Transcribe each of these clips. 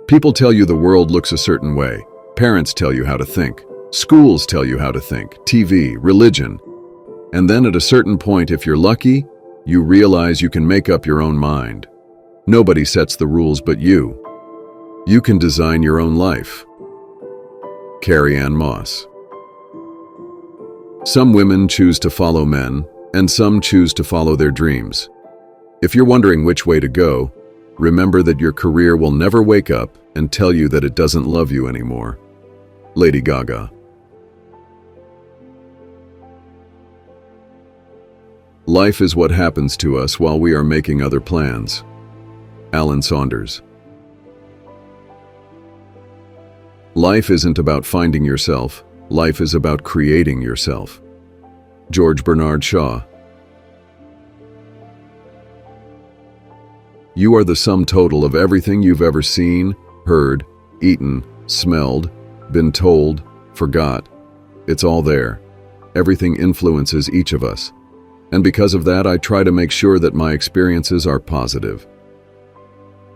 People tell you the world looks a certain way. Parents tell you how to think. Schools tell you how to think. TV, religion. And then at a certain point, if you're lucky, you realize you can make up your own mind. Nobody sets the rules but you. You can design your own life. Carrie Ann Moss. Some women choose to follow men, and some choose to follow their dreams. If you're wondering which way to go, remember that your career will never wake up and tell you that it doesn't love you anymore. Lady Gaga. Life is what happens to us while we are making other plans. Alan Saunders. Life isn't about finding yourself. Life is about creating yourself. George Bernard Shaw. You are the sum total of everything you've ever seen, heard, eaten, smelled, been told, forgot. It's all there. Everything influences each of us. And because of that, I try to make sure that my experiences are positive.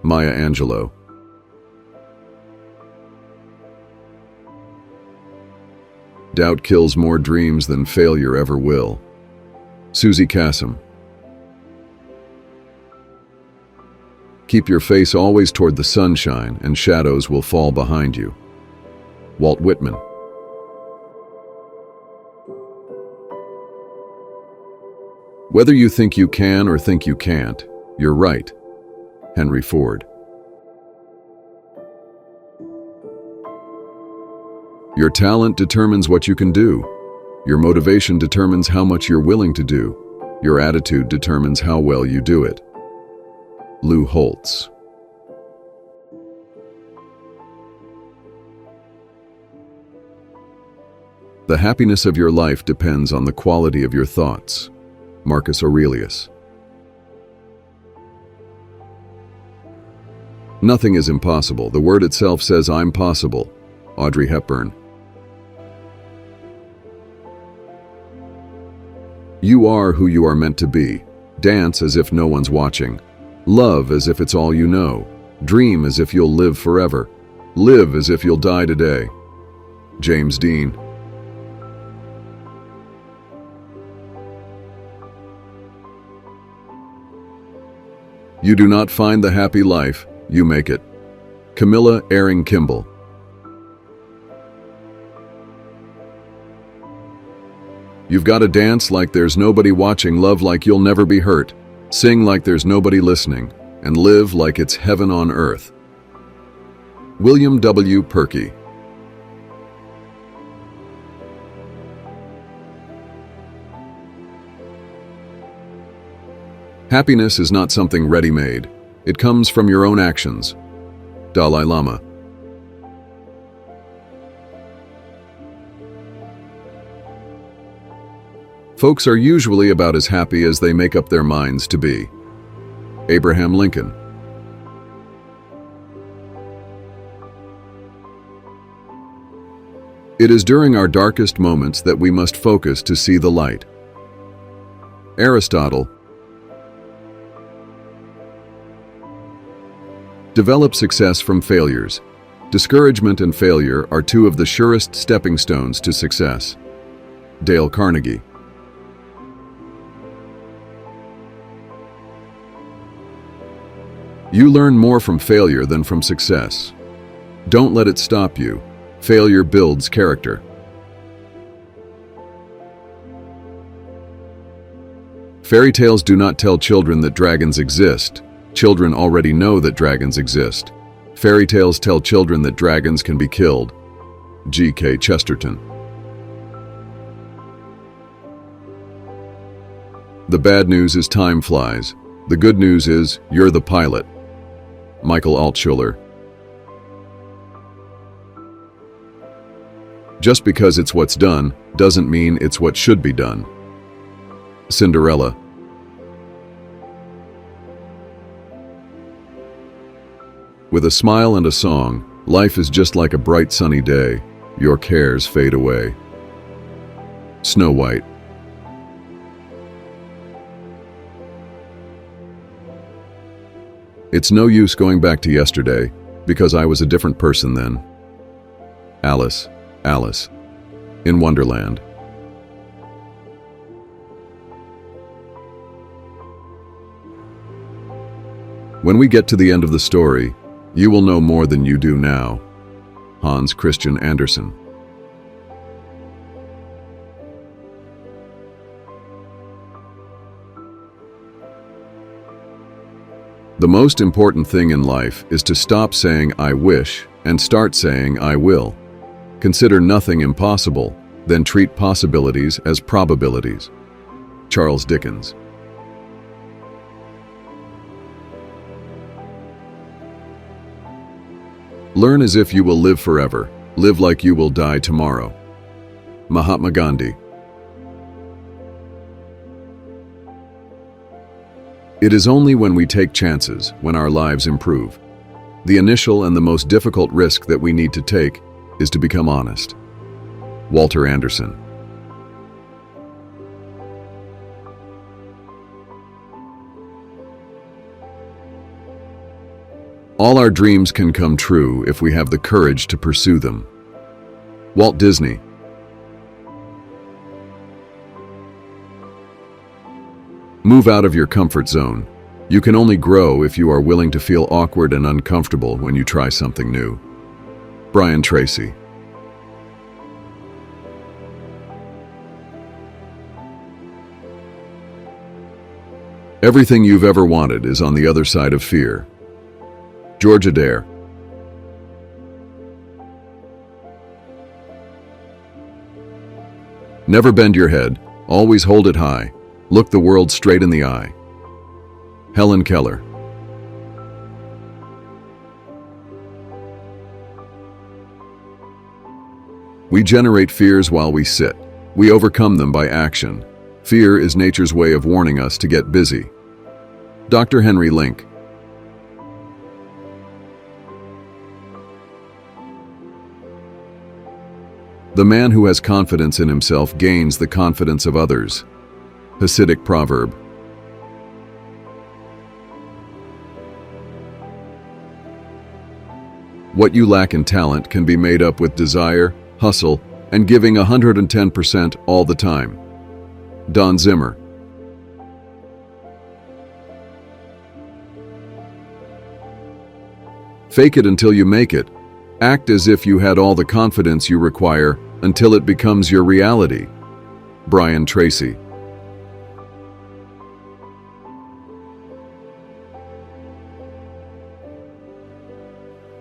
Maya Angelou. Doubt kills more dreams than failure ever will. Susie Kassem. Keep your face always toward the sunshine, and shadows will fall behind you. Walt Whitman. Whether you think you can or think you can't, you're right. Henry Ford. Your talent determines what you can do. Your motivation determines how much you're willing to do. Your attitude determines how well you do it. Lou Holtz. The happiness of your life depends on the quality of your thoughts. Marcus Aurelius. Nothing is impossible. The word itself says, "I'm possible." Audrey Hepburn. You are who you are meant to be. Dance as if no one's watching. Love as if it's all you know. Dream as if you'll live forever. Live as if you'll die today. James Dean. You do not find the happy life, you make it. Camilla Ehring Kimball. You've got to dance like there's nobody watching, love like you'll never be hurt, sing like there's nobody listening, and live like it's heaven on earth. William W. Perky. Happiness is not something ready-made. It comes from your own actions. Dalai Lama. Folks are usually about as happy as they make up their minds to be. Abraham Lincoln. It is during our darkest moments that we must focus to see the light. Aristotle. Develop success from failures. Discouragement and failure are two of the surest stepping stones to success. Dale Carnegie. You learn more from failure than from success. Don't let it stop you. Failure builds character. Fairy tales do not tell children that dragons exist. Children already know that dragons exist. Fairy tales tell children that dragons can be killed. G.K. Chesterton. The bad news is time flies. The good news is you're the pilot. Michael Altshuler. Just because it's what's done doesn't mean it's what should be done. Cinderella. With a smile and a song, life is just like a bright sunny day. Your cares fade away. Snow White. It's no use going back to yesterday, Because I was a different person then. Alice, in Wonderland. When we get to the end of the story, you will know more than you do now. Hans Christian Andersen. The most important thing in life is to stop saying I wish and start saying I will. Consider nothing impossible, then treat possibilities as probabilities. Charles Dickens. Learn as if you will live forever. Live like you will die tomorrow. Mahatma Gandhi. It is only when we take chances, when our lives improve. The initial and the most difficult risk that we need to take is to become honest. Walter Anderson. All our dreams can come true if we have the courage to pursue them. Walt Disney. Move out of your comfort zone. You can only grow if you are willing to feel awkward and uncomfortable when you try something new. Brian Tracy. Everything you've ever wanted is on the other side of fear. George Adair. Never bend your head, always hold it high. Look the world straight in the eye. Helen Keller. We generate fears while we sit. We overcome them by action. Fear is nature's way of warning us to get busy. Dr. Henry Link. The man who has confidence in himself gains the confidence of others. Hasidic proverb. What you lack in talent can be made up with desire, hustle, and giving 110% all the time. Don Zimmer. Fake it until you make it. Act as if you had all the confidence you require until it becomes your reality. Brian Tracy.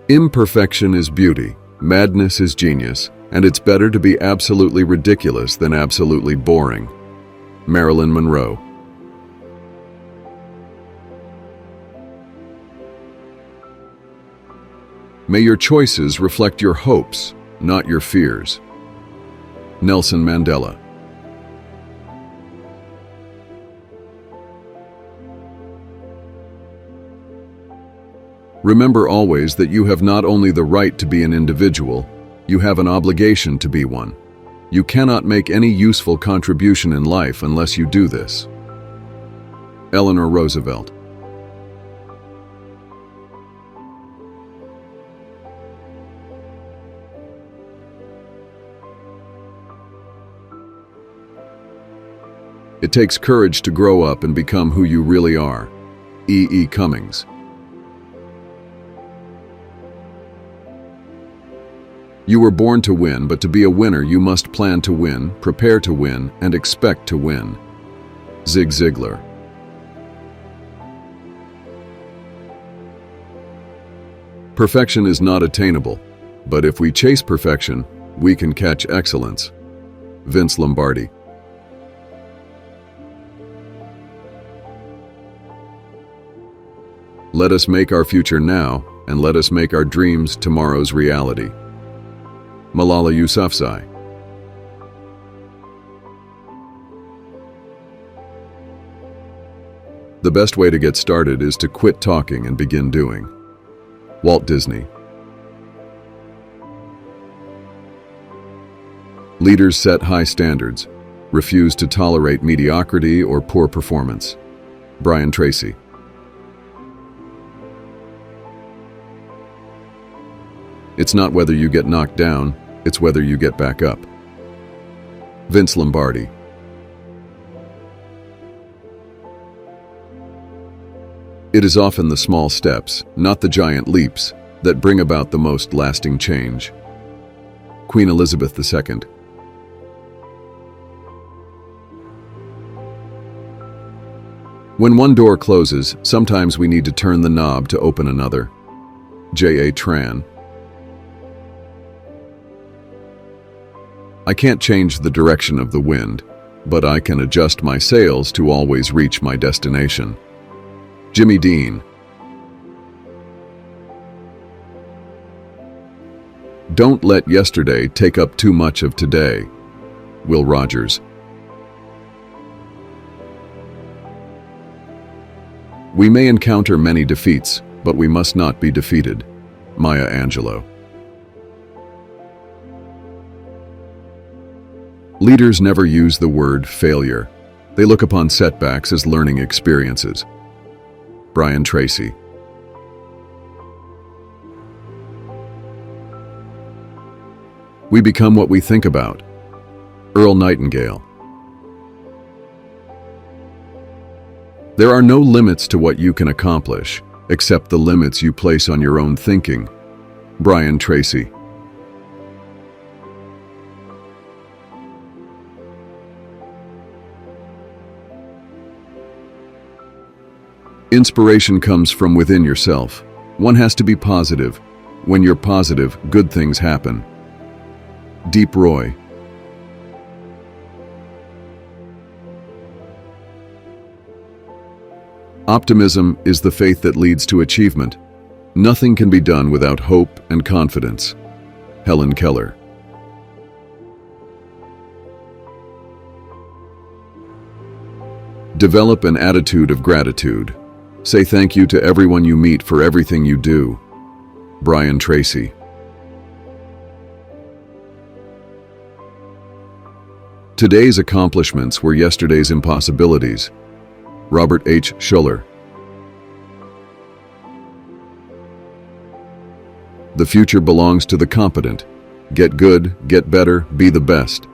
Imperfection is beauty, madness is genius, and it's better to be absolutely ridiculous than absolutely boring. Marilyn Monroe. May your choices reflect your hopes, not your fears. Nelson Mandela. Remember always that you have not only the right to be an individual, you have an obligation to be one. You cannot make any useful contribution in life unless you do this. Eleanor Roosevelt. It takes courage to grow up and become who you really are. E. E. Cummings. You were born to win, but to be a winner you must plan to win, prepare to win, and expect to win. Zig Ziglar. Perfection is not attainable, but if we chase perfection, we can catch excellence. Vince Lombardi. Let us make our future now, and let us make our dreams tomorrow's reality. Malala Yousafzai. The best way to get started is to quit talking and begin doing. Walt Disney. Leaders set high standards, refuse to tolerate mediocrity or poor performance. Brian Tracy. It's not whether you get knocked down, it's whether you get back up. Vince Lombardi. It is often the small steps, not the giant leaps, that bring about the most lasting change. Queen Elizabeth II. When one door closes, sometimes we need to turn the knob to open another. J.A. Tran. I can't change the direction of the wind, but I can adjust my sails to always reach my destination. Jimmy Dean. Don't let yesterday take up too much of today. Will Rogers. We may encounter many defeats, but we must not be defeated. Maya Angelou. Leaders never use the word failure. They look upon setbacks as learning experiences. Brian Tracy. We become what we think about. Earl Nightingale. There are no limits to what you can accomplish, except the limits you place on your own thinking. Brian Tracy. Inspiration comes from within yourself. One has to be positive. When you're positive, good things happen. Deep Roy. Optimism is the faith that leads to achievement. Nothing can be done without hope and confidence. Helen Keller. Develop an attitude of gratitude. Say thank you to everyone you meet for everything you do. Brian Tracy. Today's accomplishments were yesterday's impossibilities. Robert H. Schuller. The future belongs to the competent. Get good, get better, be the best.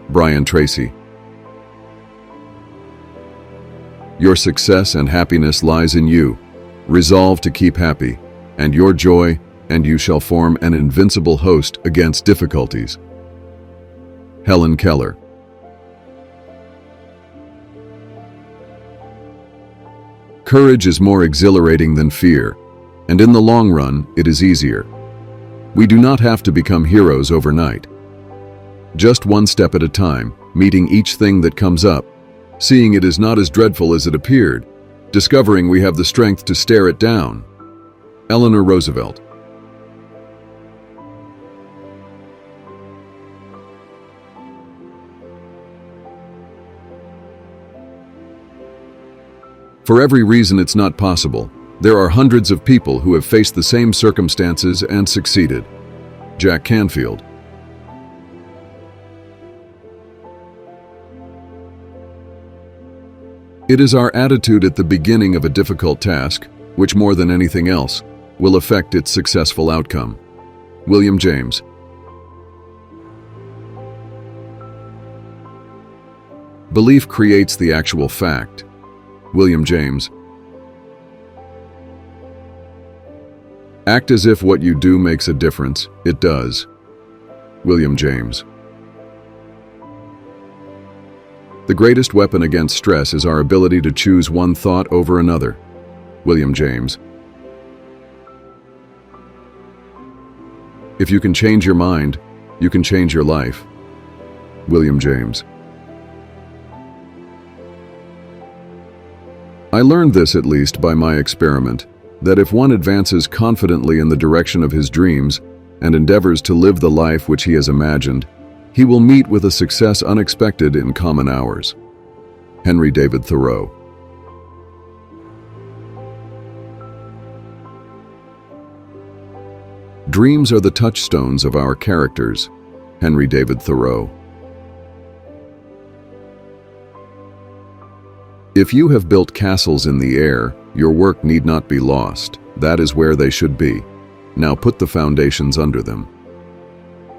Brian Tracy. Your success and happiness lies in you. Resolve to keep happy, and your joy, and you shall form an invincible host against difficulties. Helen Keller. Courage is more exhilarating than fear, and in the long run, it is easier. We do not have to become heroes overnight. Just one step at a time, meeting each thing that comes up, seeing it is not as dreadful as it appeared, discovering we have the strength to stare it down. Eleanor Roosevelt. For every reason it's not possible, there are hundreds of people who have faced the same circumstances and succeeded. Jack Canfield. It is our attitude at the beginning of a difficult task, which more than anything else, will affect its successful outcome. William James. Belief creates the actual fact. William James. Act as if what you do makes a difference. It does. William James. The greatest weapon against stress is our ability to choose one thought over another. William James. If you can change your mind, you can change your life. William James. I learned this, at least by my experiment, that if one advances confidently in the direction of his dreams and endeavors to live the life which he has imagined, he will meet with a success unexpected in common hours. Henry David Thoreau. Dreams are the touchstones of our characters. Henry David Thoreau. If you have built castles in the air, your work need not be lost. That is where they should be. Now put the foundations under them.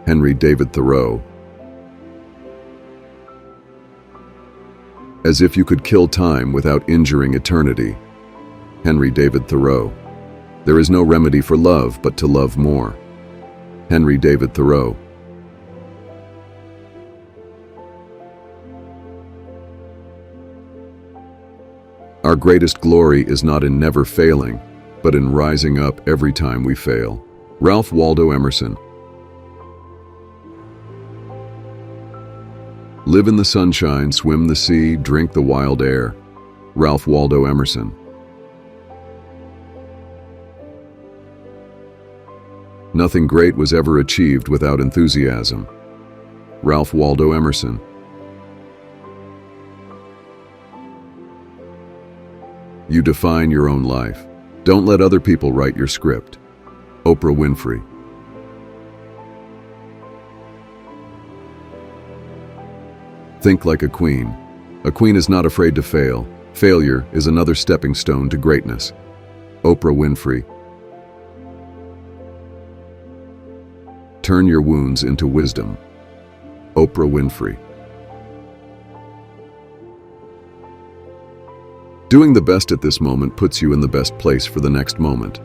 Henry David Thoreau. As if you could kill time without injuring eternity. Henry David Thoreau. There is no remedy for love but to love more. Henry David Thoreau. Our greatest glory is not in never failing, but in rising up every time we fail. Ralph Waldo Emerson. Live in the sunshine, swim the sea, drink the wild air. Ralph Waldo Emerson. Nothing great was ever achieved without enthusiasm. Ralph Waldo Emerson. You define your own life. Don't let other people write your script. Oprah Winfrey. Think like a queen. A queen is not afraid to fail. Failure is another stepping stone to greatness. Oprah Winfrey. Turn your wounds into wisdom. Oprah Winfrey. Doing the best at this moment puts you in the best place for the next moment.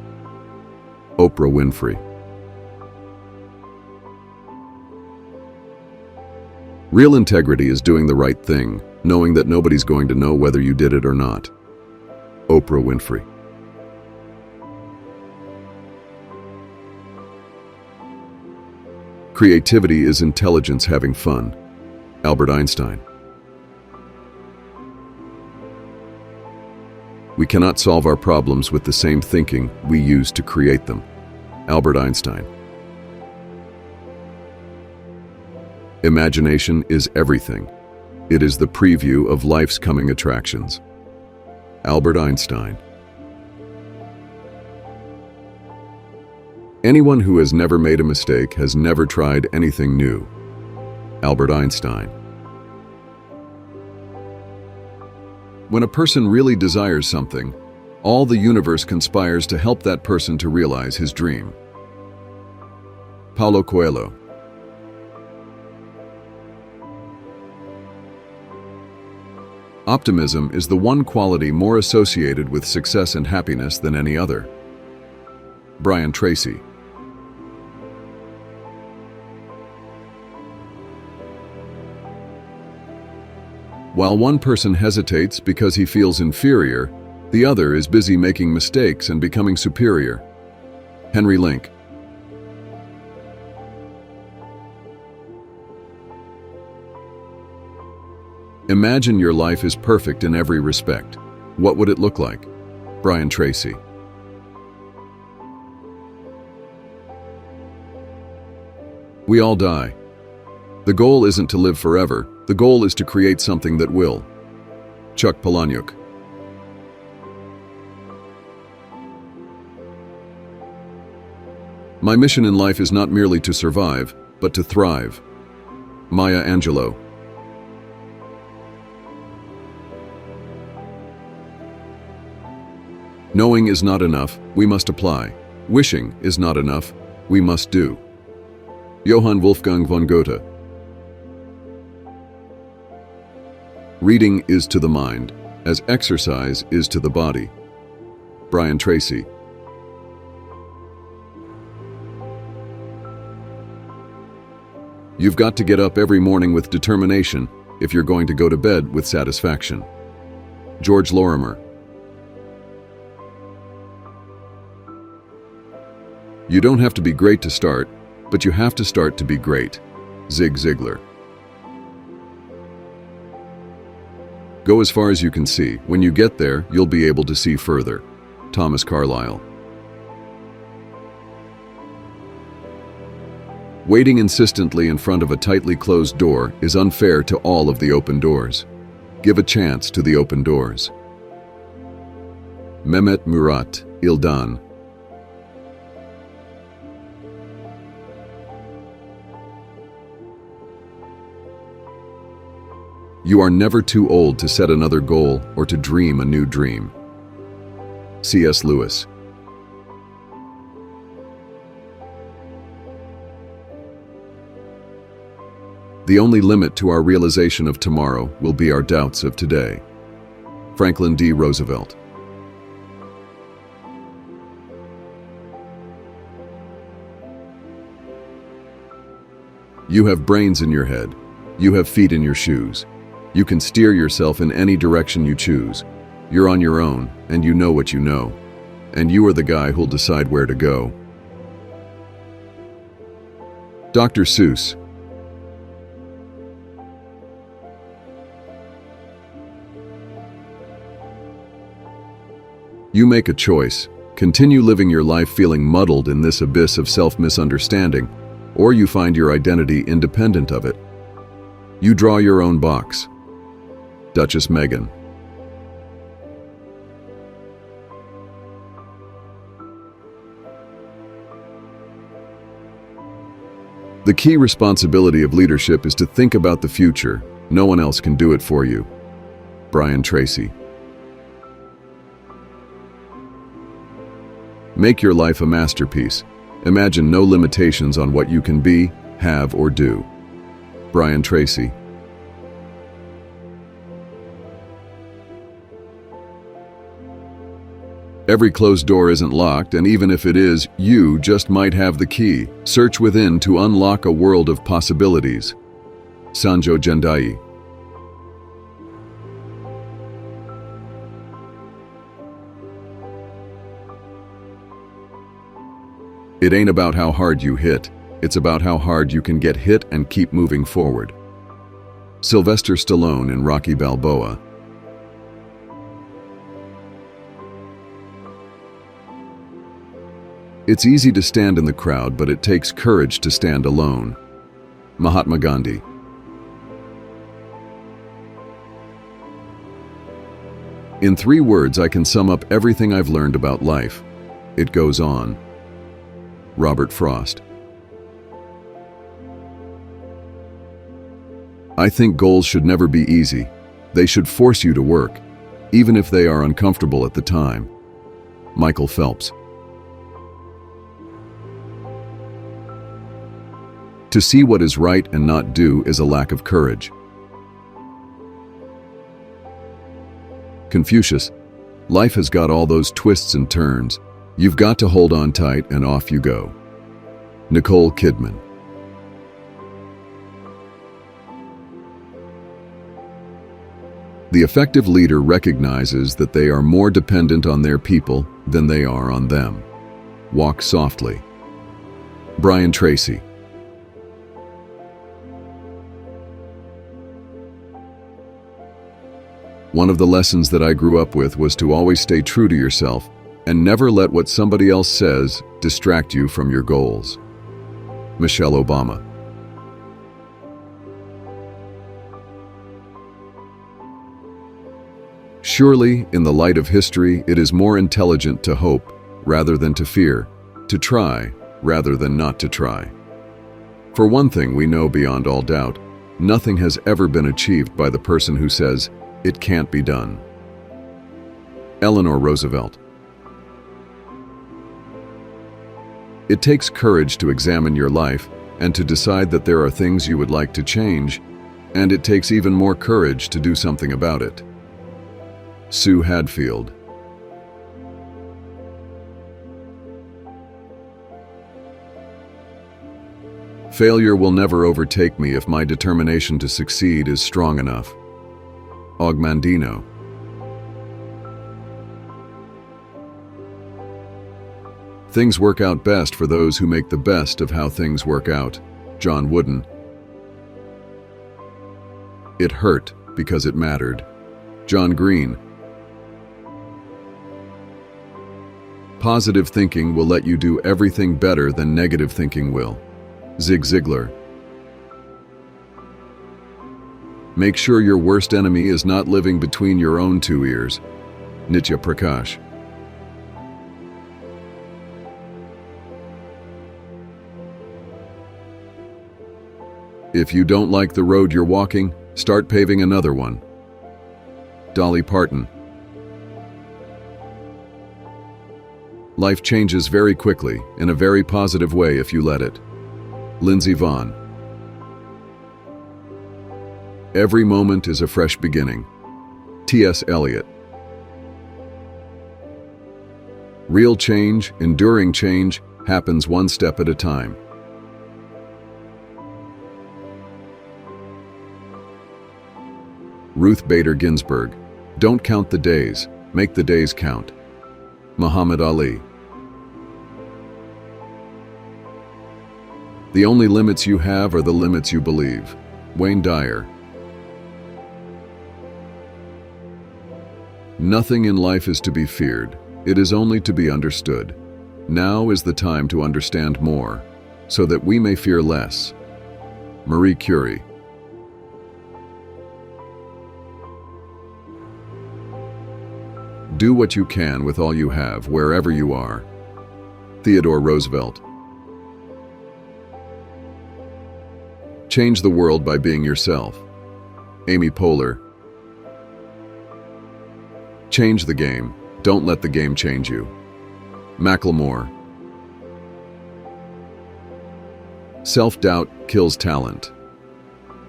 Oprah Winfrey. Real integrity is doing the right thing, knowing that nobody's going to know whether you did it or not. Oprah Winfrey. Creativity is intelligence having fun. Albert Einstein. We cannot solve our problems with the same thinking we use to create them. Albert Einstein. Imagination is everything. It is the preview of life's coming attractions. Albert Einstein. Anyone who has never made a mistake has never tried anything new. Albert Einstein. When a person really desires something, all the universe conspires to help that person to realize his dream. Paulo Coelho. Optimism is the one quality more associated with success and happiness than any other. Brian Tracy. While one person hesitates because he feels inferior, the other is busy making mistakes and becoming superior. Henry Link. Imagine your life is perfect in every respect. What would it look like? Brian Tracy. We all die. The goal isn't to live forever. The goal is to create something that will. Chuck Palahniuk. My mission in life is not merely to survive, but to thrive. Maya Angelou. Knowing is not enough, we must apply. Wishing is not enough, we must do. Johann Wolfgang von Goethe. Reading is to the mind, as exercise is to the body. Brian Tracy. You've got to get up every morning with determination if you're going to go to bed with satisfaction. George Lorimer. You don't have to be great to start, but you have to start to be great. Zig Ziglar. Go as far as you can see. When you get there, you'll be able to see further. Thomas Carlyle. Waiting insistently in front of a tightly closed door is unfair to all of the open doors. Give a chance to the open doors. Mehmet Murat İldan. You are never too old to set another goal or to dream a new dream. C.S. Lewis. The only limit to our realization of tomorrow will be our doubts of today. Franklin D. Roosevelt. You have brains in your head. You have feet in your shoes. You can steer yourself in any direction you choose. You're on your own, and you know what you know. And you are the guy who'll decide where to go. Dr. Seuss. You make a choice. Continue living your life feeling muddled in this abyss of self-misunderstanding, or you find your identity independent of it. You draw your own box. Duchess Meghan. The key responsibility of leadership is to think about the future. No one else can do it for you. Brian Tracy. Make your life a masterpiece. Imagine no limitations on what you can be, have, or do. Brian Tracy. Every closed door isn't locked, and even if it is, you just might have the key. Search within to unlock a world of possibilities. Sanjo Jendai. It ain't about how hard you hit. It's about how hard you can get hit and keep moving forward. Sylvester Stallone in Rocky Balboa. It's easy to stand in the crowd, but it takes courage to stand alone. Mahatma Gandhi. In 3 words, I can sum up everything I've learned about life. It goes on. Robert Frost. I think goals should never be easy. They should force you to work, even if they are uncomfortable at the time. Michael Phelps. To see what is right and not do is a lack of courage. Confucius. Life has got all those twists and turns. You've got to hold on tight and off you go. Nicole Kidman. The effective leader recognizes that they are more dependent on their people than they are on them. Walk softly. Brian Tracy. One of the lessons that I grew up with was to always stay true to yourself and never let what somebody else says distract you from your goals. Michelle Obama. Surely, in the light of history, it is more intelligent to hope rather than to fear, to try rather than not to try. For one thing we know beyond all doubt, nothing has ever been achieved by the person who says, "It can't be done." Eleanor Roosevelt. It takes courage to examine your life and to decide that there are things you would like to change, and it takes even more courage to do something about it. Sue Hadfield. Failure will never overtake me if my determination to succeed is strong enough. Og Mandino. Things work out best for those who make the best of how things work out. John Wooden. It hurt because it mattered. John Green. Positive thinking will let you do everything better than negative thinking will. Zig Ziglar. Make sure your worst enemy is not living between your own 2 ears. Nitya Prakash. If you don't like the road you're walking, start paving another one. Dolly Parton. Life changes very quickly, in a very positive way if you let it. Lindsey Vonn. Every moment is a fresh beginning. T.S. Eliot. Real change, enduring change, happens one step at a time. Ruth Bader Ginsburg. Don't count the days, make the days count. Muhammad Ali. The only limits you have are the limits you believe. Wayne Dyer. Nothing in life is to be feared. It is only to be understood. Now is the time to understand more, so that we may fear less. Marie Curie. Do what you can with all you have, wherever you are. Theodore Roosevelt. Change the world by being yourself. Amy Poehler. Change the game. Don't let the game change you. Macklemore. Self-doubt kills talent.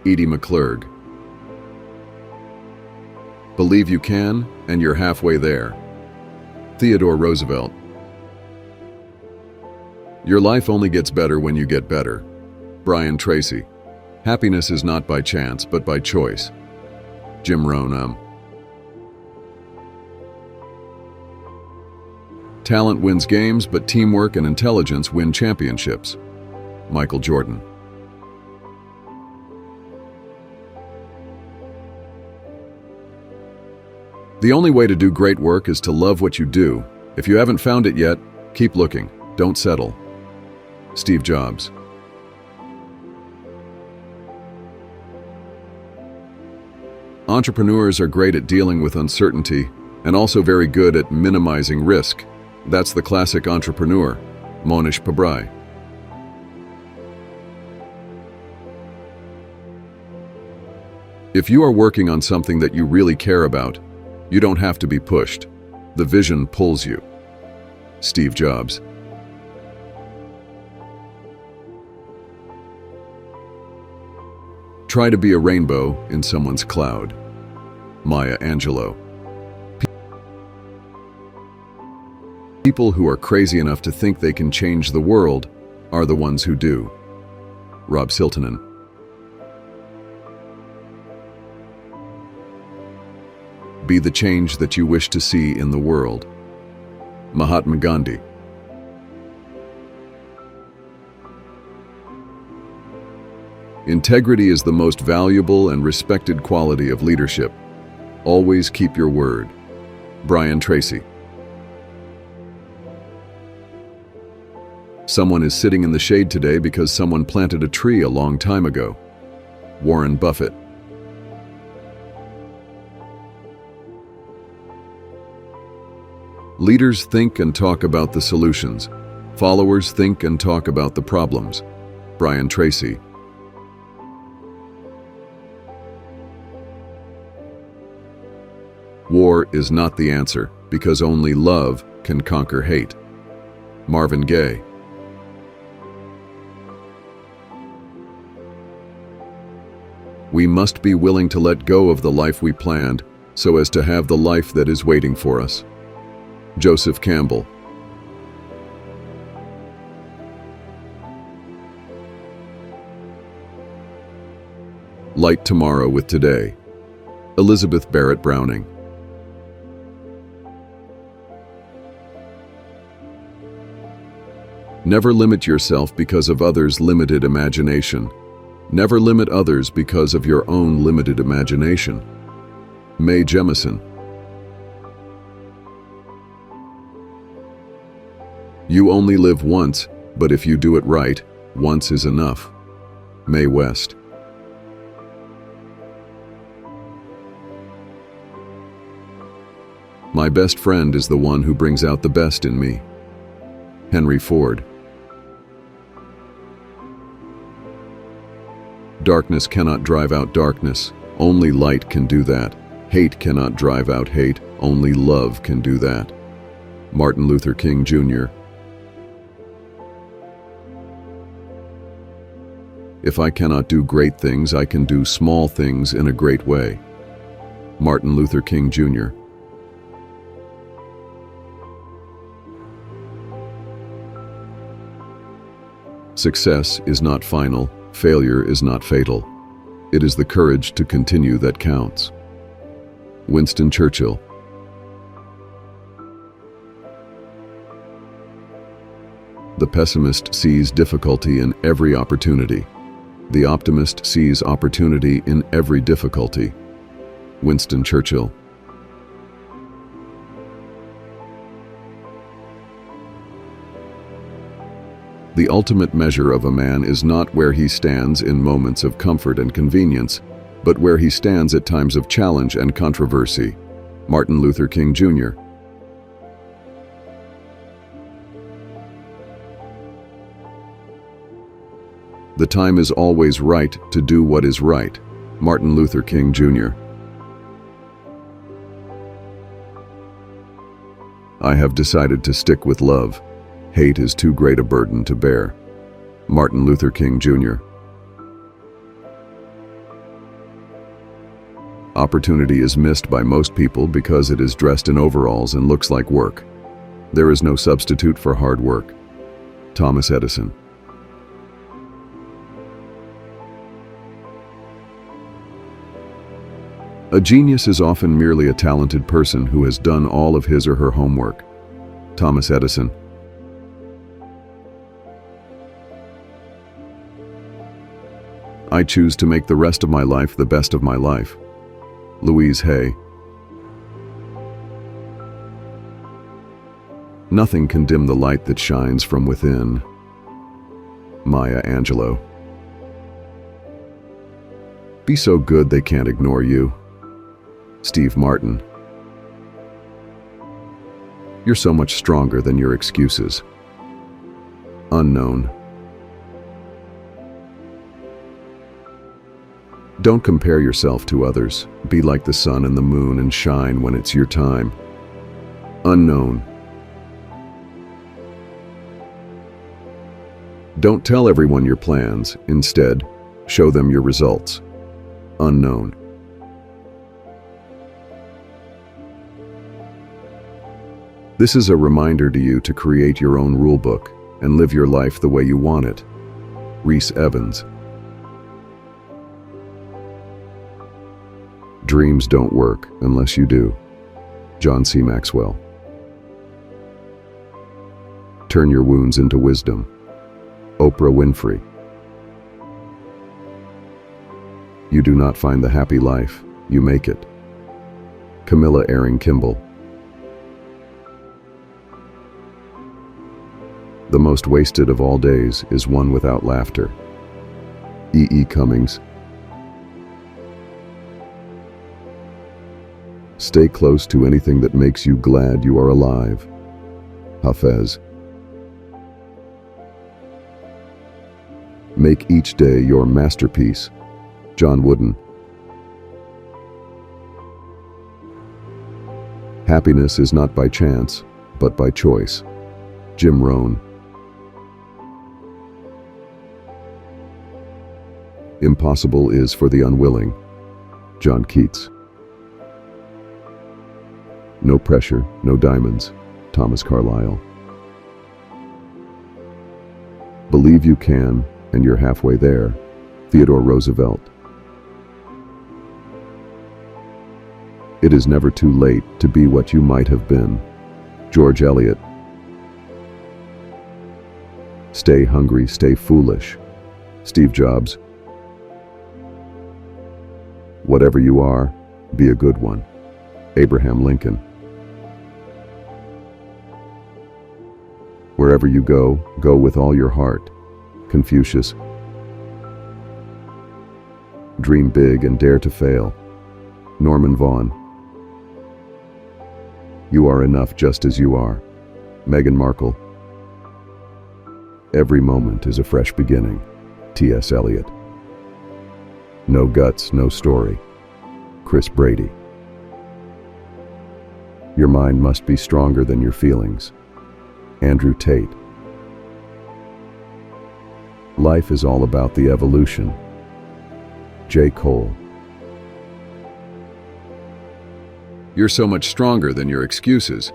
Edie McClurg. Believe you can, and you're halfway there. Theodore Roosevelt. Your life only gets better when you get better. Brian Tracy. Happiness is not by chance, but by choice. Jim Rohn. Talent wins games, but teamwork and intelligence win championships. Michael Jordan. The only way to do great work is to love what you do. If you haven't found it yet, keep looking. Don't settle. Steve Jobs. Entrepreneurs are great at dealing with uncertainty and also very good at minimizing risk. That's the classic entrepreneur, Monish Pabrai. If you are working on something that you really care about, you don't have to be pushed. The vision pulls you. Steve Jobs. Try to be a rainbow in someone's cloud. Maya Angelou. People who are crazy enough to think they can change the world are the ones who do. Rob Siltanen. Be the change that you wish to see in the world. Mahatma Gandhi. Integrity is the most valuable and respected quality of leadership. Always keep your word. Brian Tracy. Someone is sitting in the shade today because someone planted a tree a long time ago. Warren Buffett. Leaders think and talk about the solutions. Followers think and talk about the problems. Brian Tracy. War is not the answer, because only love can conquer hate. Marvin Gaye. We must be willing to let go of the life we planned so as to have the life that is waiting for us. Joseph Campbell. Light tomorrow with today. Elizabeth Barrett Browning. Never limit yourself because of others' limited imagination. Never limit others because of your own limited imagination. Mae Jemison. You only live once, but if you do it right, once is enough. Mae West. My best friend is the one who brings out the best in me. Henry Ford. Darkness cannot drive out darkness. Only light can do that. Hate cannot drive out hate. Only love can do that. Martin Luther King Jr. If I cannot do great things, I can do small things in a great way. Martin Luther King Jr. Success is not final, failure is not fatal. It is the courage to continue that counts. Winston Churchill. The pessimist sees difficulty in every opportunity. The optimist sees opportunity in every difficulty. Winston Churchill. The ultimate measure of a man is not where he stands in moments of comfort and convenience, but where he stands at times of challenge and controversy. Martin Luther King Jr. The time is always right to do what is right. Martin Luther King Jr. I have decided to stick with love. Hate is too great a burden to bear. Martin Luther King Jr. Opportunity is missed by most people because it is dressed in overalls and looks like work. There is no substitute for hard work. Thomas Edison. A genius is often merely a talented person who has done all of his or her homework. Thomas Edison. I choose to make the rest of my life the best of my life. Louise Hay. Nothing can dim the light that shines from within. Maya Angelou. Be so good they can't ignore you. Steve Martin. You're so much stronger than your excuses. Unknown. Don't compare yourself to others. Be like the sun and the moon and shine when it's your time. Unknown. Don't tell everyone your plans. Instead, show them your results. Unknown. This is a reminder to you to create your own rulebook and live your life the way you want it. Rhys Evans. Dreams don't work unless you do. John C. Maxwell. Turn your wounds into wisdom. Oprah Winfrey. You do not find the happy life, you make it. Camilla Ehring Kimball. The most wasted of all days is one without laughter. E. E. Cummings. Stay close to anything that makes you glad you are alive. Hafez. Make each day your masterpiece. John Wooden. Happiness is not by chance, but by choice. Jim Rohn. Impossible is for the unwilling. John Keats. No pressure, no diamonds. Thomas Carlyle. Believe you can, and you're halfway there. Theodore Roosevelt. It is never too late to be what you might have been. George Eliot. Stay hungry, stay foolish. Steve Jobs. Whatever you are, be a good one. Abraham Lincoln. Wherever you go, go with all your heart. Confucius. Dream big and dare to fail. Norman Vaughn. You are enough just as you are. Meghan Markle. Every moment is a fresh beginning. T.S. Eliot. No guts, no story. Chris Brady. Your mind must be stronger than your feelings. Andrew Tate. Life is all about the evolution. J. Cole. You're so much stronger than your excuses.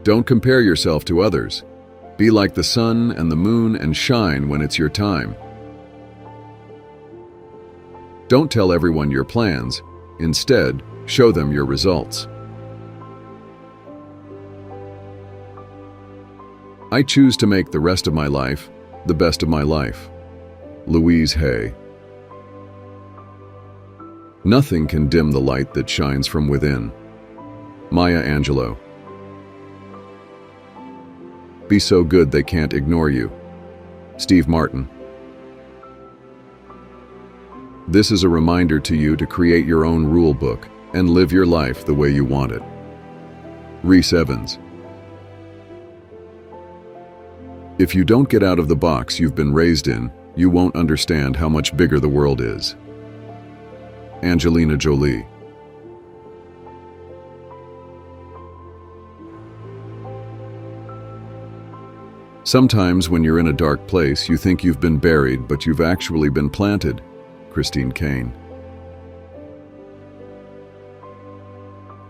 Don't compare yourself to others. Be like the sun and the moon and shine when it's your time. Don't tell everyone your plans. Instead, show them your results. I choose to make the rest of my life the best of my life. Louise Hay. Nothing can dim the light that shines from within. Maya Angelou. Be so good they can't ignore you. Steve Martin. This is a reminder to you to create your own rule book and live your life the way you want it. Rhys Evans. If you don't get out of the box you've been raised in, you won't understand how much bigger the world is. Angelina Jolie. Sometimes when you're in a dark place, you think you've been buried, but you've actually been planted. Christine Kane.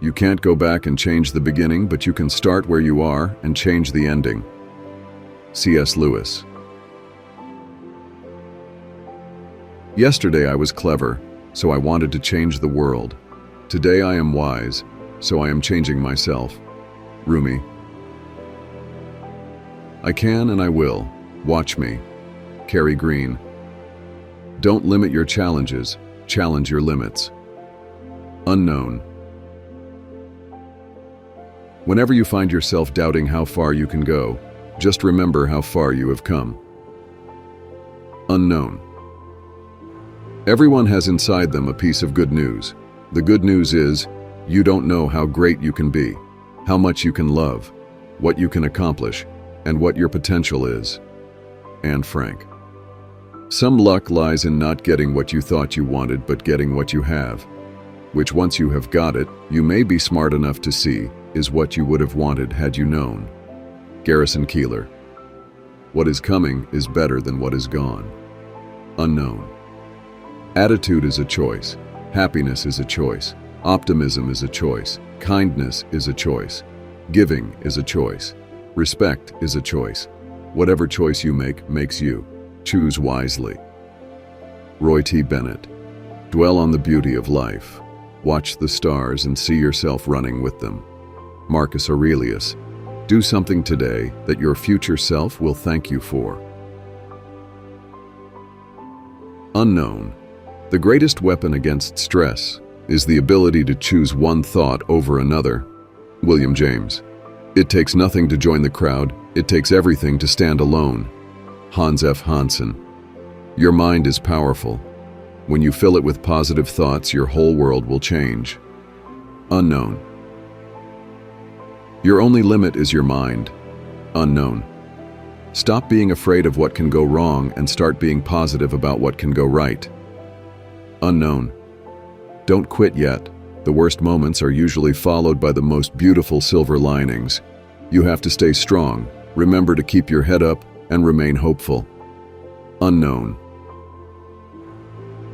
You can't go back and change the beginning, but you can start where you are and change the ending. C.S. Lewis. Yesterday I was clever, so I wanted to change the world. Today I am wise, so I am changing myself. Rumi. I can and I will. Watch me. Carrie Green. Don't limit your challenges, challenge your limits. Unknown. Whenever you find yourself doubting how far you can go, just remember how far you have come. Unknown. Everyone has inside them a piece of good news. The good news is, you don't know how great you can be, how much you can love, what you can accomplish, and what your potential is. Anne Frank. Some luck lies in not getting what you thought you wanted, but getting what you have, which once you have got it, you may be smart enough to see is what you would have wanted had you known. Garrison Keillor. What is coming is better than what is gone. Unknown. Attitude is a choice. Happiness is a choice. Optimism is a choice. Kindness is a choice. Giving is a choice. Respect is a choice. Whatever choice you make makes you. Choose wisely. Roy T. Bennett. Dwell on the beauty of life. Watch the stars and see yourself running with them. Marcus Aurelius. Do something today that your future self will thank you for. Unknown. The greatest weapon against stress is the ability to choose one thought over another. William James. It takes nothing to join the crowd, it takes everything to stand alone. Hans F. Hansen. Your mind is powerful. When you fill it with positive thoughts, your whole world will change. Unknown. Your only limit is your mind. Unknown. Stop being afraid of what can go wrong and start being positive about what can go right. Unknown. Don't quit yet. The worst moments are usually followed by the most beautiful silver linings. You have to stay strong, remember to keep your head up, and remain hopeful. Unknown.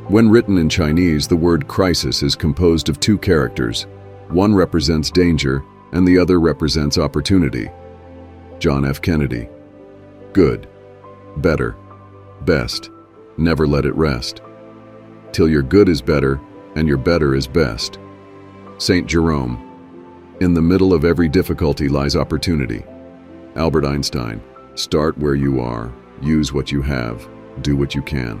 When written in Chinese, the word crisis is composed of two characters. One represents danger, and the other represents opportunity. John F. Kennedy. Good, better, best. Never let it rest. Till your good is better, and your better is best. Saint Jerome. In the middle of every difficulty lies opportunity. Albert Einstein. Start where you are, use what you have, do what you can.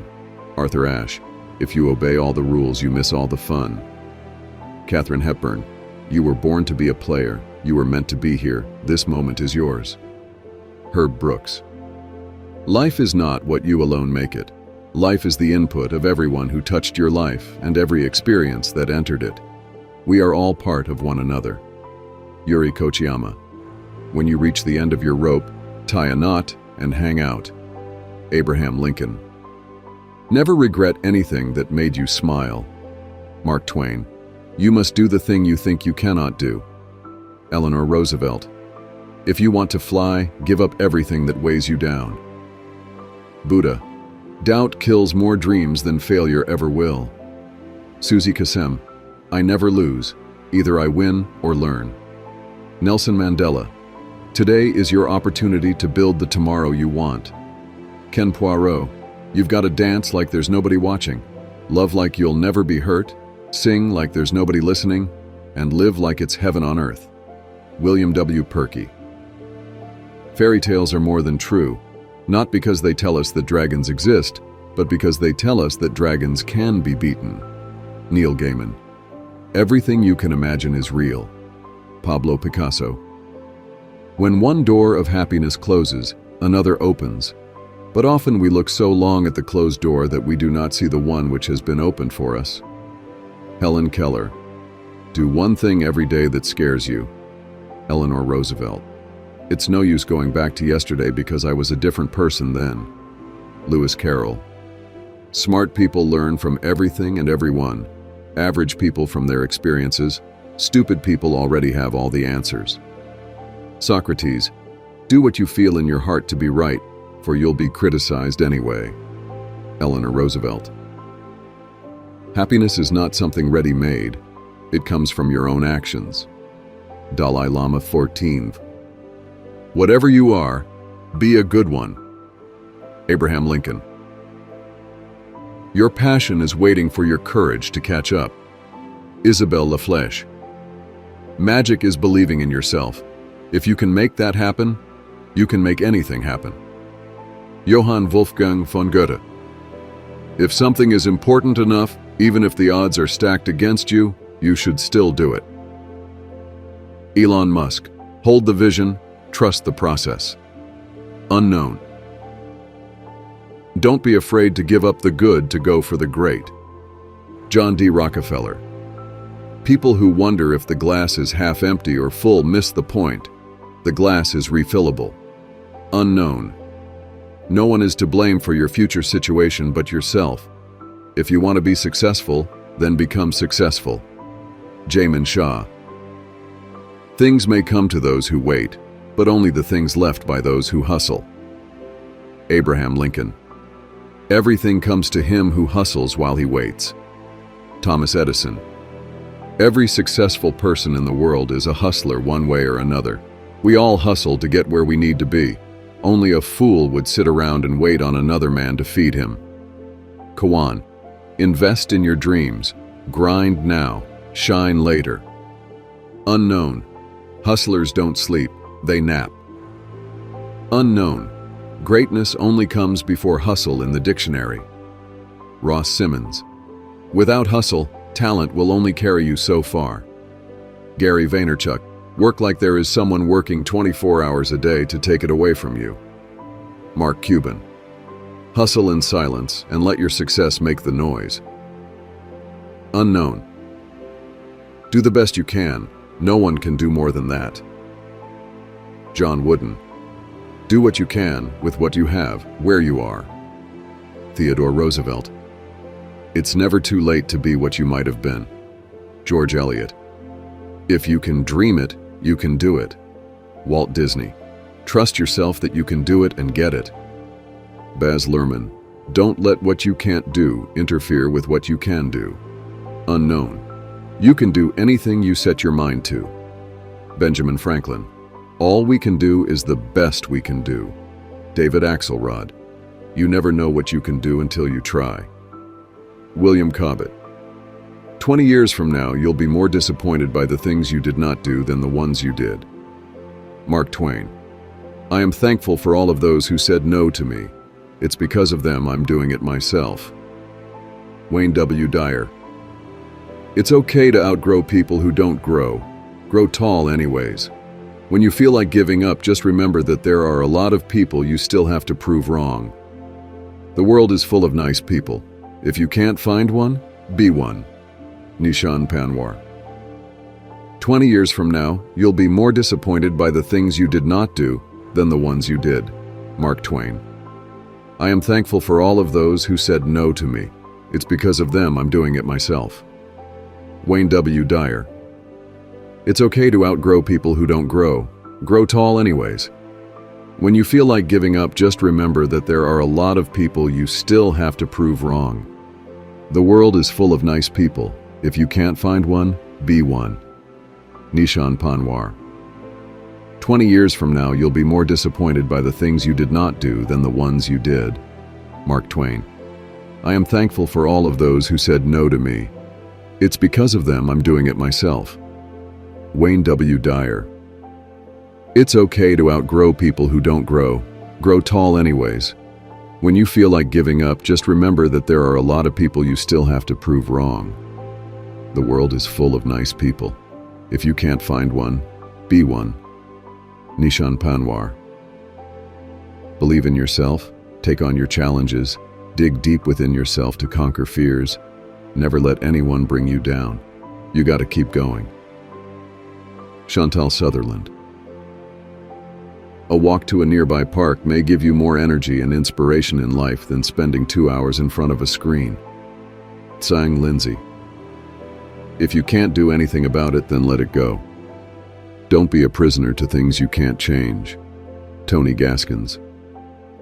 Arthur Ashe. If you obey all the rules, you miss all the fun. Katharine Hepburn. You were born to be a player. You were meant to be here. This moment is yours. Herb Brooks. Life is not what you alone make it. Life is the input of everyone who touched your life and every experience that entered it. We are all part of one another. Yuri Kochiyama. When you reach the end of your rope, tie a knot and hang out. Abraham Lincoln. Never regret anything that made you smile. Mark Twain. You must do the thing you think you cannot do. Eleanor Roosevelt. If you want to fly, give up everything that weighs you down. Buddha. Doubt kills more dreams than failure ever will. Susie Kassem. I never lose. Either I win or learn. Nelson Mandela. Today is your opportunity to build the tomorrow you want. Ken Poirot. You've got to dance like there's nobody watching, love like you'll never be hurt, sing like there's nobody listening, and live like it's heaven on earth. William W. Perky. Fairy tales are more than true, not because they tell us that dragons exist, but because they tell us that dragons can be beaten. Neil Gaiman. Everything you can imagine is real. Pablo Picasso. When one door of happiness closes, another opens. But often we look so long at the closed door that we do not see the one which has been opened for us. Helen Keller. Do one thing every day that scares you. Eleanor Roosevelt. It's no use going back to yesterday because I was a different person then. Lewis Carroll. Smart people learn from everything and everyone. Average people from their experiences. Stupid people already have all the answers. Socrates. Do what you feel in your heart to be right, for you'll be criticized anyway. Eleanor Roosevelt. Happiness is not something ready-made. It comes from your own actions. Dalai Lama 14. Whatever you are, be a good one. Abraham Lincoln. Your passion is waiting for your courage to catch up. Isabelle Laflèche. Magic is believing in yourself. If you can make that happen, you can make anything happen. Johann Wolfgang von Goethe. If something is important enough, even if the odds are stacked against you, you should still do it. Elon Musk. Hold the vision, trust the process. Unknown. Don't be afraid to give up the good to go for the great. John D. Rockefeller. People who wonder if the glass is half empty or full miss the point. The glass is refillable. Unknown. No one is to blame for your future situation but yourself. If you want to be successful, then become successful. Jamin Shah. Things may come to those who wait, but only the things left by those who hustle. Abraham Lincoln. Everything comes to him who hustles while he waits. Thomas Edison. Every successful person in the world is a hustler one way or another. We all hustle to get where we need to be. Only a fool would sit around and wait on another man to feed him. Kawan. Invest in your dreams. Grind now. Shine later. Unknown. Hustlers don't sleep, they nap. Unknown. Greatness only comes before hustle in the dictionary. Ross Simmons. Without hustle, talent will only carry you so far. Gary Vaynerchuk. Work like there is someone working 24 hours a day to take it away from you. Mark Cuban. Hustle in silence and let your success make the noise. Unknown. Do the best you can. No one can do more than that. John Wooden. Do what you can with what you have, where you are. Theodore Roosevelt. It's never too late to be what you might have been. George Eliot. If you can dream it, you can do it. Walt Disney. Trust yourself that you can do it and get it. Baz Luhrmann. Don't let what you can't do interfere with what you can do. Unknown. You can do anything you set your mind to. Benjamin Franklin. All we can do is the best we can do. David Axelrod. You never know what you can do until you try. William Cobbett. 20 years from now, you'll be more disappointed by the things you did not do than the ones you did. Mark Twain. I am thankful for all of those who said no to me. It's because of them I'm doing it myself. Wayne W. Dyer. It's okay to outgrow people who don't grow. Grow tall anyways. When you feel like giving up, just remember that there are a lot of people you still have to prove wrong. The world is full of nice people. If you can't find one, be one. Nishan Panwar. 20 years from now, you'll be more disappointed by the things you did not do than the ones you did. Mark Twain. I am thankful for all of those who said no to me. It's because of them I'm doing it myself. Wayne W. Dyer. It's okay to outgrow people who don't grow. Grow tall anyways. When you feel like giving up, just remember that there are a lot of people you still have to prove wrong. The world is full of nice people. If you can't find one, be one. Nishan Panwar. 20 years from now, you'll be more disappointed by the things you did not do than the ones you did. Mark Twain. I am thankful for all of those who said no to me. It's because of them I'm doing it myself. Wayne W. Dyer. It's okay to outgrow people who don't grow. Grow tall anyways. When you feel like giving up, just remember that there are a lot of people you still have to prove wrong. The world is full of nice people. If you can't find one, be one. Nishan Panwar. Believe in yourself, take on your challenges, dig deep within yourself to conquer fears. Never let anyone bring you down. You gotta keep going. Chantal Sutherland. A walk to a nearby park may give you more energy and inspiration in life than spending 2 hours in front of a screen. Tsang Lindsay. If you can't do anything about it, then let it go. Don't be a prisoner to things you can't change. Tony Gaskins.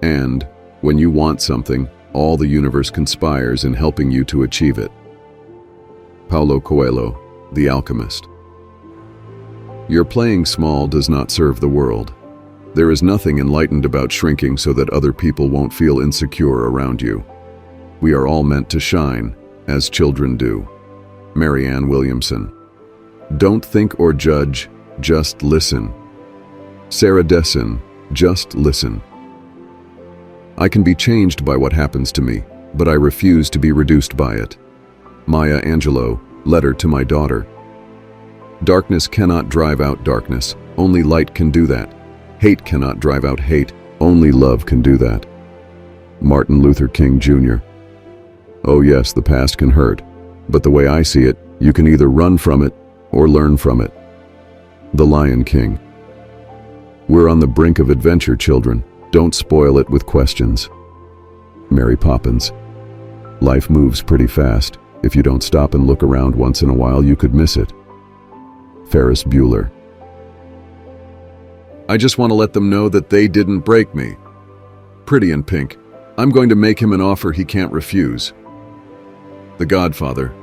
And when you want something, all the universe conspires in helping you to achieve it. Paulo Coelho, The Alchemist. Your playing small does not serve the world. There is nothing enlightened about shrinking so that other people won't feel insecure around you. We are all meant to shine, as children do. Marianne Williamson. Don't think or judge, just listen. Sarah Dessin. Just listen. I can be changed by what happens to me, but I refuse to be reduced by it. Maya Angelou. Letter to my daughter. Darkness cannot drive out darkness. Only light can do that. Hate cannot drive out hate. Only love can do that. Martin Luther King Jr. Oh yes, the past can hurt, but the way I see it, you can either run from it or learn from it. The Lion King. We're on the brink of adventure, children. Don't spoil it with questions. Mary Poppins. Life moves pretty fast. If you don't stop and look around once in a while, you could miss it. Ferris Bueller. I just want to let them know that they didn't break me. Pretty in Pink. I'm going to make him an offer he can't refuse. The Godfather.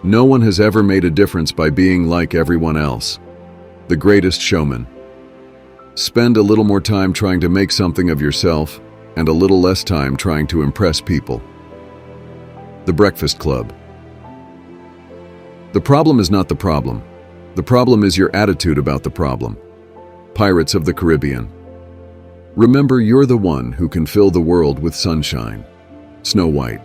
No one has ever made a difference by being like everyone else. The Greatest Showman. Spend a little more time trying to make something of yourself and a little less time trying to impress people. The Breakfast Club. The problem is not the problem. The problem is your attitude about the problem. Pirates of the Caribbean. Remember, you're the one who can fill the world with sunshine. Snow White.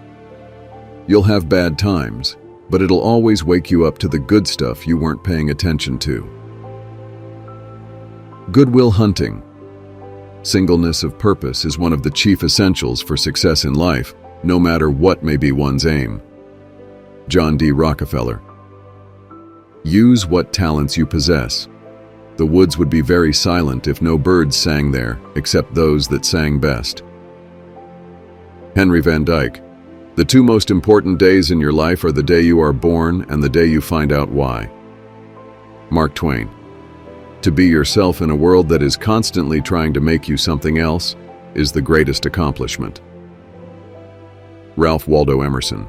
You'll have bad times, but it'll always wake you up to the good stuff you weren't paying attention to. Good Will Hunting. Singleness of purpose is one of the chief essentials for success in life, no matter what may be one's aim. John D. Rockefeller. Use what talents you possess. The woods would be very silent if no birds sang there, except those that sang best. Henry Van Dyke. The two most important days in your life are the day you are born and the day you find out why. Mark Twain. To be yourself in a world that is constantly trying to make you something else is the greatest accomplishment. Ralph Waldo Emerson.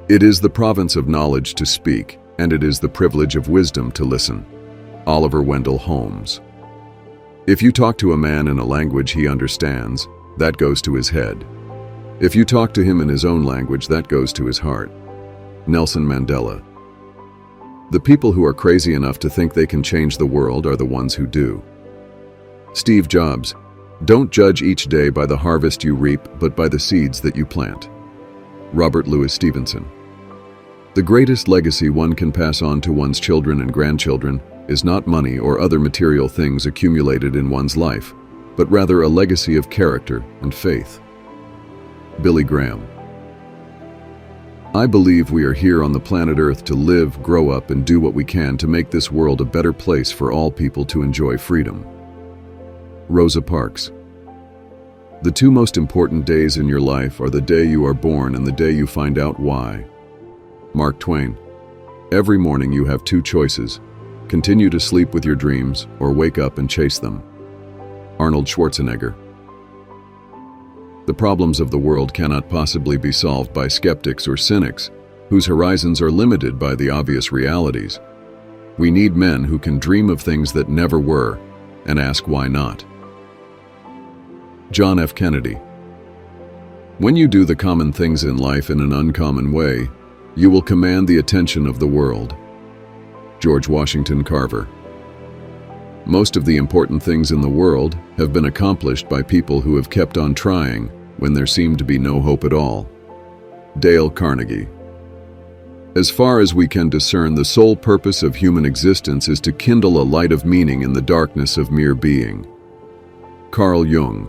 It is the province of knowledge to speak, and it is the privilege of wisdom to listen. Oliver Wendell Holmes. If you talk to a man in a language he understands, that goes to his head. If you talk to him in his own language, that goes to his heart. Nelson Mandela. The people who are crazy enough to think they can change the world are the ones who do. Steve Jobs. Don't judge each day by the harvest you reap, but by the seeds that you plant. Robert Louis Stevenson. The greatest legacy one can pass on to one's children and grandchildren is not money or other material things accumulated in one's life, but rather a legacy of character and faith. Billy Graham. I believe we are here on the planet Earth to live, grow up, and do what we can to make this world a better place for all people to enjoy freedom. Rosa Parks. The two most important days in your life are the day you are born and the day you find out why. Mark Twain. Every morning you have two choices: continue to sleep with your dreams or wake up and chase them. Arnold Schwarzenegger. The problems of the world cannot possibly be solved by skeptics or cynics, whose horizons are limited by the obvious realities. We need men who can dream of things that never were, and ask why not. John F. Kennedy. When you do the common things in life in an uncommon way, you will command the attention of the world. George Washington Carver. Most of the important things in the world have been accomplished by people who have kept on trying when there seemed to be no hope at all. Dale Carnegie. As far as we can discern, the sole purpose of human existence is to kindle a light of meaning in the darkness of mere being. Carl Jung.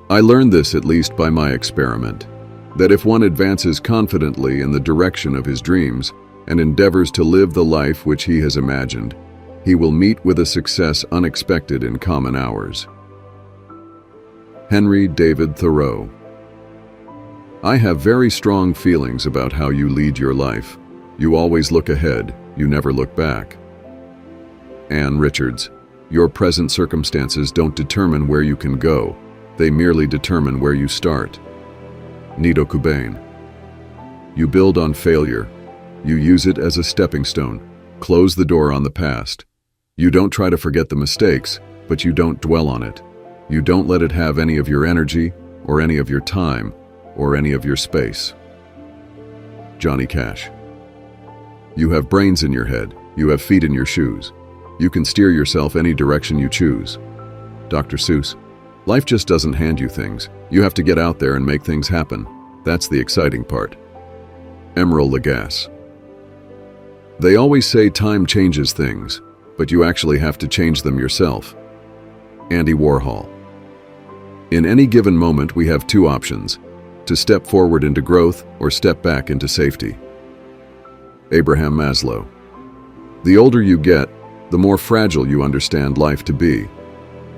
I learned this, at least by my experiment, that if one advances confidently in the direction of his dreams and endeavors to live the life which he has imagined, he will meet with a success unexpected in common hours. Henry David Thoreau. I have very strong feelings about how you lead your life. You always look ahead, you never look back. Ann Richards. Your present circumstances don't determine where you can go, they merely determine where you start. Nido Qubein. You build on failure. You use it as a stepping stone. Close the door on the past. You don't try to forget the mistakes, but you don't dwell on it. You don't let it have any of your energy, or any of your time, or any of your space. Johnny Cash. You have brains in your head. You have feet in your shoes. You can steer yourself any direction you choose. Dr. Seuss. Life just doesn't hand you things. You have to get out there and make things happen. That's the exciting part. Emeril Lagasse. They always say time changes things, but you actually have to change them yourself. Andy Warhol. In any given moment, we have two options: to step forward into growth or step back into safety. Abraham Maslow. The older you get, the more fragile you understand life to be.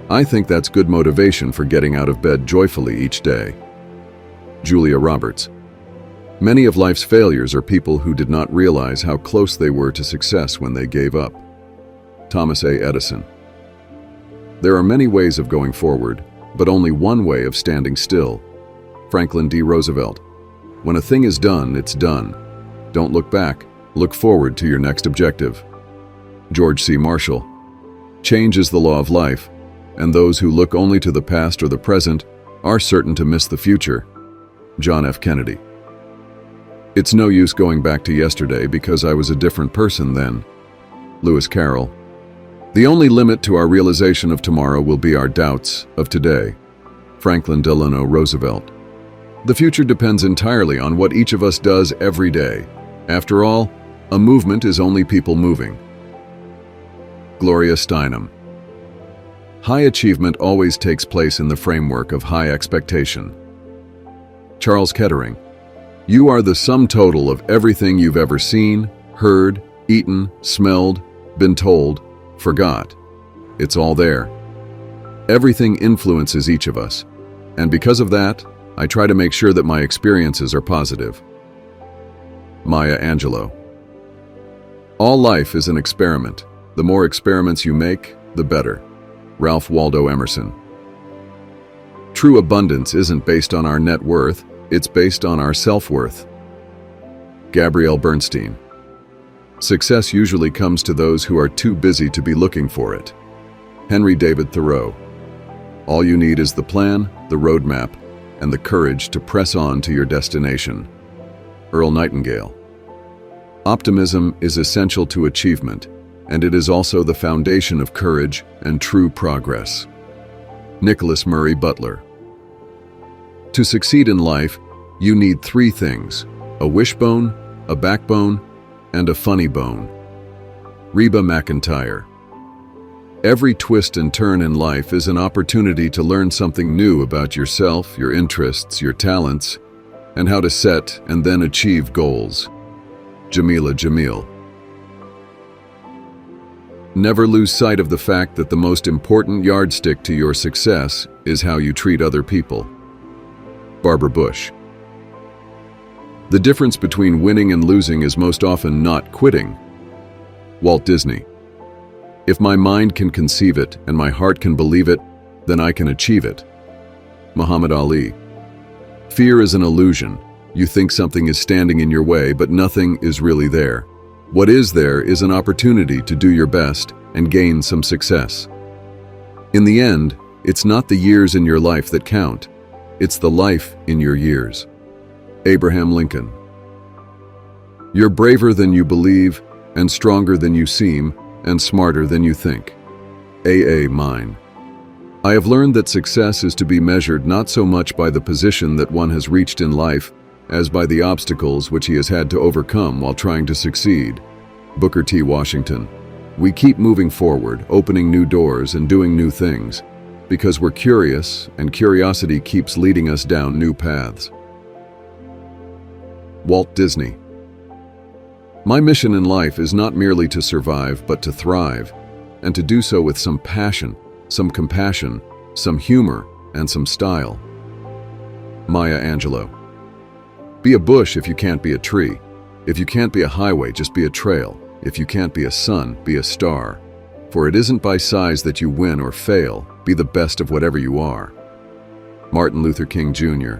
I think that's good motivation for getting out of bed joyfully each day. Julia Roberts. Many of life's failures are people who did not realize how close they were to success when they gave up. Thomas A. Edison. There are many ways of going forward, but only one way of standing still. Franklin D. Roosevelt. When a thing is done, it's done. Don't look back, look forward to your next objective. George C. Marshall. Change is the law of life, and those who look only to the past or the present are certain to miss the future. John F. Kennedy. It's no use going back to yesterday because I was a different person then. Lewis Carroll. The only limit to our realization of tomorrow will be our doubts of today. Franklin Delano Roosevelt. The future depends entirely on what each of us does every day. After all, a movement is only people moving. Gloria Steinem. High achievement always takes place in the framework of high expectation. Charles Kettering. You are the sum total of everything you've ever seen, heard, eaten, smelled, been told, forgot. It's all there. Everything influences each of us, and because of that, I try to make sure that my experiences are positive. Maya Angelou. All life is an experiment. The more experiments you make, the better. Ralph Waldo Emerson. True abundance isn't based on our net worth, it's based on our self-worth. Gabrielle Bernstein. Success usually comes to those who are too busy to be looking for it. Henry David Thoreau. All you need is the plan, the roadmap, and the courage to press on to your destination. Earl Nightingale. Optimism is essential to achievement, and it is also the foundation of courage and true progress. Nicholas Murray Butler. To succeed in life, you need three things: a wishbone, a backbone, and a funny bone. Reba McEntire. Every twist and turn in life is an opportunity to learn something new about yourself, your interests, your talents, and how to set and then achieve goals. Jamila Jamil. Never lose sight of the fact that the most important yardstick to your success is how you treat other people. Barbara Bush. The difference between winning and losing is most often not quitting. Walt Disney. If my mind can conceive it and my heart can believe it, then I can achieve it. Muhammad Ali. Fear is an illusion. You think something is standing in your way, but nothing is really there. What is there is an opportunity to do your best and gain some success. In the end, it's not the years in your life that count. It's the life in your years. Abraham Lincoln. You're braver than you believe, and stronger than you seem, and smarter than you think. A.A. Mine. I have learned that success is to be measured not so much by the position that one has reached in life, as by the obstacles which he has had to overcome while trying to succeed. Booker T. Washington. We keep moving forward, opening new doors and doing new things, because we're curious, and curiosity keeps leading us down new paths. Walt Disney. My mission in life is not merely to survive, but to thrive, and to do so with some passion, some compassion, some humor, and some style. Maya Angelou. Be a bush if you can't be a tree. If you can't be a highway, just be a trail. If you can't be a sun, be a star. For it isn't by size that you win or fail. Be the best of whatever you are. Martin Luther King Jr.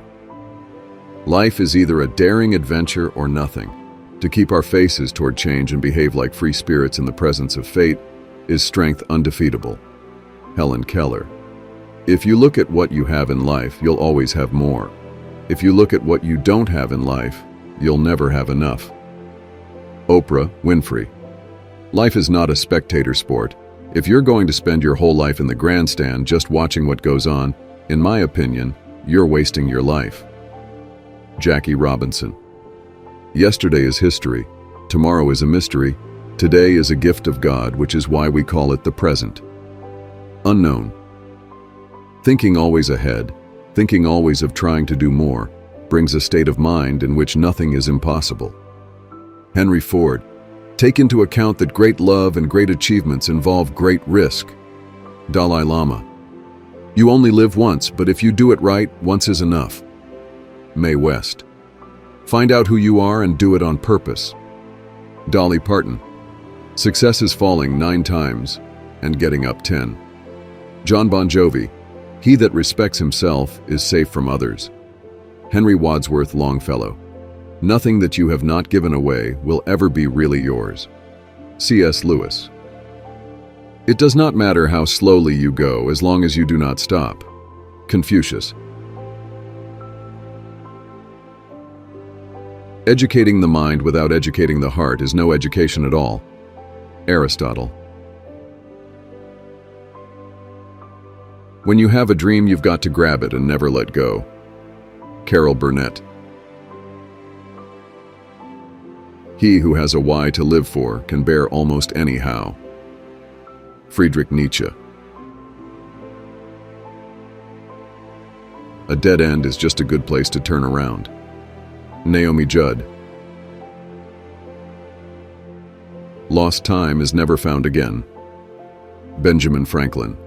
Life is either a daring adventure or nothing. To keep our faces toward change and behave like free spirits in the presence of fate is strength undefeatable. Helen Keller. If you look at what you have in life, you'll always have more. If you look at what you don't have in life, you'll never have enough. Oprah Winfrey. Life is not a spectator sport. If you're going to spend your whole life in the grandstand just watching what goes on, in my opinion, you're wasting your life. Jackie Robinson. Yesterday is history. Tomorrow is a mystery. Today is a gift of God, which is why we call it the present. Unknown. Thinking always ahead, thinking always of trying to do more, brings a state of mind in which nothing is impossible. Henry Ford. Take into account that great love and great achievements involve great risk. Dalai Lama. You only live once, but if you do it right, once is enough. Mae West. Find out who you are and do it on purpose. Dolly Parton. Success is falling 9 times and getting up 10. John Bon Jovi. He that respects himself is safe from others. Henry Wadsworth Longfellow. Nothing that you have not given away will ever be really yours. C.S. Lewis. It does not matter how slowly you go as long as you do not stop. Confucius. Educating the mind without educating the heart is no education at all. Aristotle. When you have a dream, you've got to grab it and never let go. Carol Burnett. He who has a why to live for can bear almost any how. Friedrich Nietzsche. A dead end is just a good place to turn around. Naomi Judd. Lost time is never found again. Benjamin Franklin.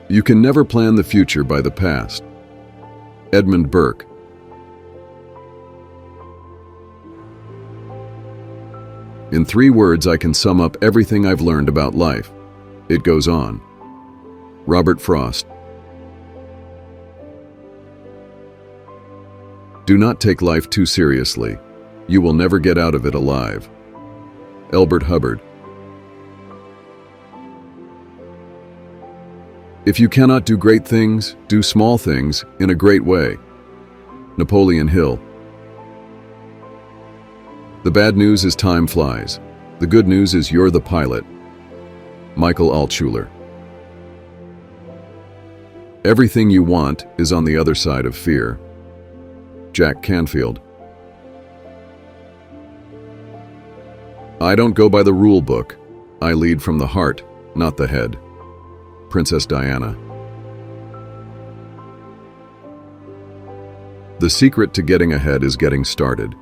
You can never plan the future by the past. Edmund Burke. In 3 words, I can sum up everything I've learned about life. It goes on. Robert Frost. Do not take life too seriously. You will never get out of it alive. Elbert Hubbard. If you cannot do great things, do small things in a great way. Napoleon Hill. The bad news is time flies. The good news is you're the pilot. Michael Altshuler. Everything you want is on the other side of fear. Jack Canfield. I don't go by the rule book. I lead from the heart, not the head. Princess Diana. The secret to getting ahead is getting started.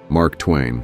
Mark Twain.